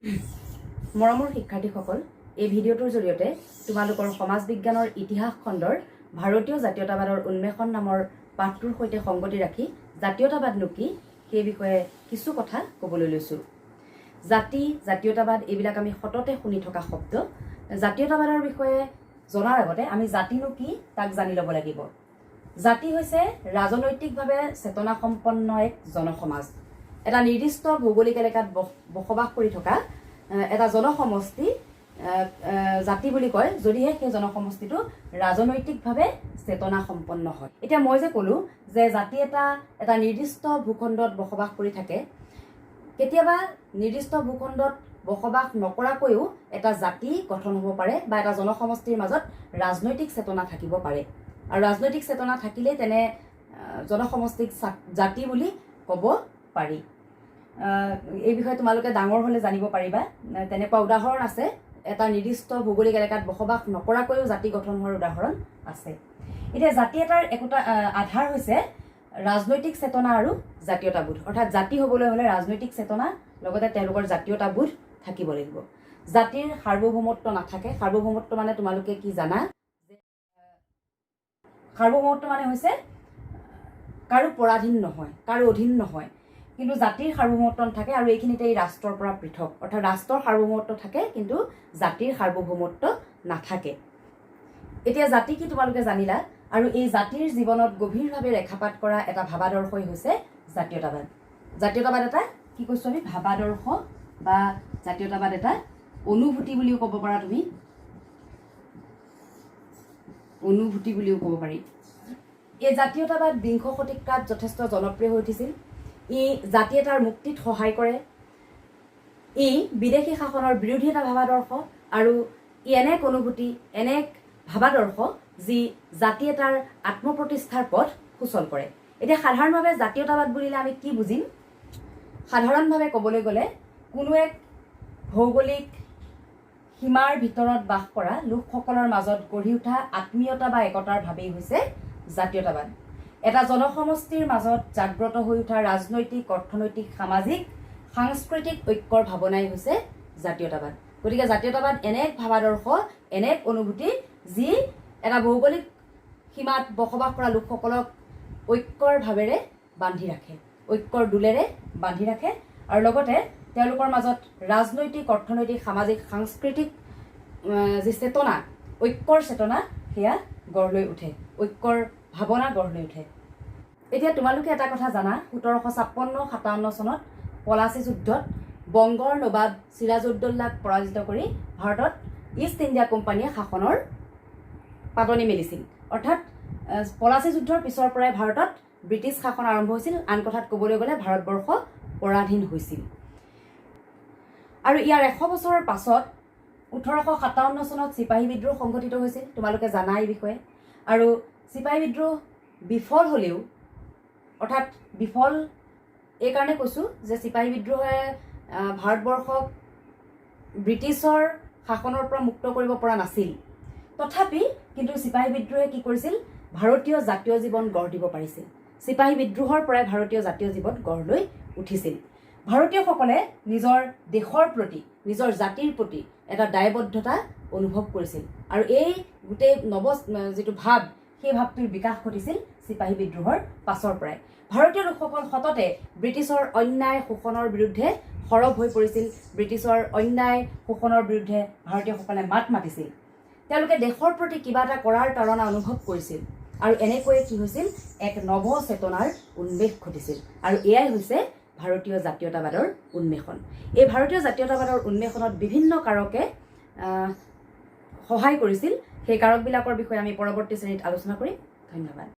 মৰমৰ শিক্ষাৰ্থীসকল, এই ভিডিঅ'টোৰ জৰিয়তে তোমালোকৰ সমাজ বিজ্ঞানৰ ইতিহাস খণ্ডৰ ভাৰতীয় জাতীয়তাবাদৰ উন্মেষণ নামৰ পাঠটোৰ সৈতে সংগতি ৰাখি জাতীয়তাবাদনো কি সেই বিষয়ে কিছু কথা ক'বলৈ লৈছোঁ। জাতি, জাতীয়তাবাদ এইবিলাক আমি সততে শুনি থকা শব্দ। জাতীয়তাবাদৰ বিষয়ে জনাৰ আগতে আমি জাতিনো কি তাক জানি ল'ব লাগিব। জাতি হৈছে ৰাজনৈতিকভাৱে চেতনাসম্পন্ন এক জনসমাজ। এটা নিৰ্দিষ্ট ভৌগোলিক এলেকাত বসবাস কৰি থকা এটা জনসমষ্টি জাতি বুলি কয়, যদিহে সেই জনসমষ্টিটো ৰাজনৈতিকভাৱে চেতনাসম্পন্ন হয়। এতিয়া মই যে ক'লোঁ যে জাতি এটা নিৰ্দিষ্ট ভূখণ্ডত বসবাস কৰি থাকে, কেতিয়াবা নিৰ্দিষ্ট ভূখণ্ডত বসবাস নকৰাকৈও এটা জাতি গঠন হ'ব পাৰে বা এটা জনসমষ্টিৰ মাজত ৰাজনৈতিক চেতনা থাকিব পাৰে। আৰু ৰাজনৈতিক চেতনা থাকিলেই তেনে জনসমষ্টিক জাতি বুলি ক'ব পাৰি। এই বিষয়ে তোমালোকে ডাঙৰ হ'লে জানিব পাৰিবা। তেনেকুৱা উদাহৰণ আছে, এটা নিৰ্দিষ্ট ভৌগোলিক এলেকাত বসবাস নকৰাকৈও জাতি গঠন হোৱাৰ উদাহৰণ আছে। এতিয়া জাতি এটাৰ একোটা আধাৰ হৈছে ৰাজনৈতিক চেতনা আৰু জাতীয়তাবোধ। অৰ্থাৎ জাতি হ'বলৈ হ'লে ৰাজনৈতিক চেতনা লগতে তেওঁলোকৰ জাতীয়তাবোধ থাকিব লাগিব। জাতিৰ সাৰ্বভৌমত্ব নাথাকে। সাৰ্বভৌমত্ব মানে তোমালোকে কি জানা? সাৰ্বভৌমত্ব মানে হৈছে কাৰো পৰাধীন নহয়, কাৰো অধীন নহয়। কিন্তু জাতিৰ সাৰ্বভৌমত্ব নাথাকে আৰু এইখিনিতে এই ৰাষ্ট্ৰৰ পৰা পৃথক। অৰ্থাৎ ৰাষ্ট্ৰৰ সাৰ্বভৌমত্ব থাকে কিন্তু জাতিৰ সাৰ্বভৌমত্ব নাথাকে। এতিয়া জাতি কি তোমালোকে জানিলা, আৰু এই জাতিৰ জীৱনত গভীৰভাৱে ৰেখাপাত কৰা এটা ভাৱাদৰ্শই হৈছে জাতীয়তাবাদ। জাতীয়তাবাদ এটা কি কৈছোঁ আমি? ভাৱাদৰ্শ বা জাতীয়তাবাদ এটা অনুভূতি বুলিও ক'ব পাৰা তুমি। অনুভূতি বুলিও ক'ব পাৰি। এই জাতীয়তাবাদ বিংশ শতিকাত যথেষ্ট জনপ্ৰিয় হৈ উঠিছিল। ই জাতি এটাৰ মুক্তিত সহায় কৰে। ই বিদেশী শাসনৰ বিৰোধী এটা ভাৱাদৰ্শ আৰু ই এনে এক অনুভূতি, এনে এক ভাৱাদৰ্শ যি জাতি এটাৰ আত্মপ্ৰতিষ্ঠাৰ পথ সুচল কৰে। এতিয়া সাধাৰণভাৱে জাতীয়তাবাদ বুলিলে আমি কি বুজিম? সাধাৰণভাৱে ক'বলৈ গ'লে কোনো এক ভৌগোলিক সীমাৰ ভিতৰত বাস কৰা লোকসকলৰ মাজত গঢ়ি উঠা আত্মীয়তা বা একতাৰ ভাৱেই হৈছে জাতীয়তাবাদ। এটা জনসমষ্টিৰ মাজত জাগ্ৰত হৈ উঠা ৰাজনৈতিক, অৰ্থনৈতিক, সামাজিক, সাংস্কৃতিক ঐক্যৰ ভাৱনাই হৈছে জাতীয়তাবাদ। গতিকে জাতীয়তাবাদ এনে এক ভাৱাদৰ্শ, এনে এক অনুভূতি যি এটা ভৌগোলিক সীমাত বসবাস কৰা লোকসকলক ঐক্যৰ ভাৱেৰে বান্ধি ৰাখে, ঐক্যৰ দোলেৰে বান্ধি ৰাখে আৰু লগতে তেওঁলোকৰ মাজত ৰাজনৈতিক, অৰ্থনৈতিক, সামাজিক, সাংস্কৃতিক যি চেতনা, ঐক্যৰ চেতনা সেয়া গঢ় লৈ উঠে, ঐক্যৰ ভাৱনা গঢ় লৈ উঠে। এতিয়া তোমালোকে এটা কথা জানা, 1756-57 চনত পলাচী যুদ্ধত বংগৰ নবাব চিৰাজউদ্দৌলাক পৰাজিত কৰি ভাৰতত ইষ্ট ইণ্ডিয়া কোম্পানীয়ে শাসনৰ পাতনি মেলিছিল। অৰ্থাৎ পলাচী যুদ্ধৰ পিছৰ পৰাই ভাৰতত ব্ৰিটিছ শাসন আৰম্ভ হৈছিল। আন কথাত ক'বলৈ গ'লে ভাৰতবৰ্ষ পৰাধীন হৈছিল। আৰু ইয়াৰ 100 বছৰৰ পাছত 1857 চনত চিপাহী বিদ্ৰোহ সংঘটিত হৈছিল। তোমালোকে জানা এই বিষয়ে। আৰু চিপাহী বিদ্ৰোহ বিফল হ'লেও, অৰ্থাৎ বিফল এইকাৰণে কৈছোঁ যে চিপাহী বিদ্ৰোহে ভাৰতবৰ্ষক ব্ৰিটিছৰ শাসনৰ পৰা মুক্ত কৰিব পৰা নাছিল। তথাপি কিন্তু চিপাহী বিদ্ৰোহে কি কৰিছিল? ভাৰতীয় জাতীয় জীৱন গঢ় দিব পাৰিছিল। চিপাহী বিদ্ৰোহৰ পৰাই ভাৰতীয় জাতীয় জীৱন গঢ় লৈ উঠিছিল। ভাৰতীয়সকলে নিজৰ দেশৰ প্ৰতি, নিজৰ জাতিৰ প্ৰতি এটা দায়বদ্ধতা অনুভৱ কৰিছিল আৰু এই গোটেই যিটো ভাৱ, সেই ভাৱটোৰ বিকাশ ঘটিছিল চিপাহী বিদ্ৰোহৰ পাছৰ পৰাই। ভাৰতীয় লোকসকল সততে ব্ৰিটিছৰ অন্যায় শোষণৰ বিৰুদ্ধে সৰব হৈ পৰিছিল। ব্ৰিটিছৰ অন্যায় শোষণৰ বিৰুদ্ধে ভাৰতীয়সকলে মাত মাতিছিল। তেওঁলোকে দেশৰ প্ৰতি কিবা এটা কৰাৰ তাৰণা অনুভৱ কৰিছিল আৰু এনেকৈয়ে কি হৈছিল? এক নৱ চেতনাৰ উন্মেষ ঘটিছিল আৰু এয়াই হৈছে ভাৰতীয় জাতীয়তাবাদৰ উন্মেষণ। এই ভাৰতীয় জাতীয়তাবাদৰ উন্মেষণত বিভিন্ন কাৰকে সহায় কৰিছিল। সেই কাৰকবিলাকৰ বিষয়ে আমি পৰৱৰ্তী শ্ৰেণীত আলোচনা কৰিম। ধন্যবাদ।